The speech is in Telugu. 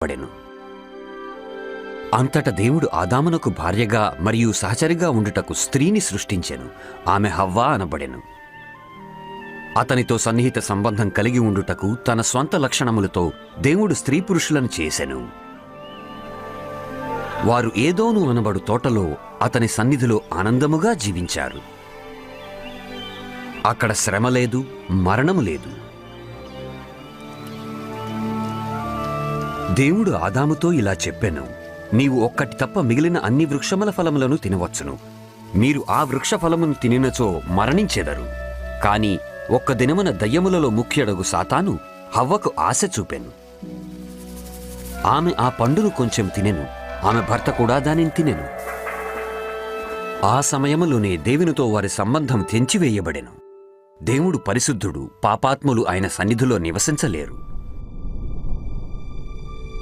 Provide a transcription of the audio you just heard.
పడెను. అంతట దేవుడు ఆదామునకు భార్యగా మరియు సహచరిగా ఉండుటకు స్త్రీని సృష్టించెను. ఆమె హవ్వ అనబడెను. అతనితో సన్నిహిత సంబంధం కలిగి ఉండుటకు తన స్వంత లక్షణములతో దేవుడు స్త్రీ పురుషులను చేసెను. వారు ఏదోను అనబడు తోటలో అతని సన్నిధిలో ఆనందముగా జీవించారు. అక్కడ శ్రమ లేదు, మరణము లేదు. దేవుడు ఆదాముతో ఇలా చెప్పెను, నీవు ఒక్కటి తప్ప మిగిలిన అన్ని వృక్షముల ఫలములను తినవచ్చును. మీరు ఆ వృక్ష ఫలమును తినినచో మరణించెదరు. కాని ఒక్క దినమున దయ్యములలో ముఖ్యుడగు సాతాను హవ్వకు ఆశ చూపెను. ఆమె ఆ పండును కొంచెం తినెను. ఆమె భర్త కూడా దానిని తినెను. ఆ సమయములోనే దేవునితో వారి సంబంధం తెంచివేయబడెను. దేవుడు పరిశుద్ధుడు, పాపాత్ములు ఆయన సన్నిధిలో నివసించలేరు.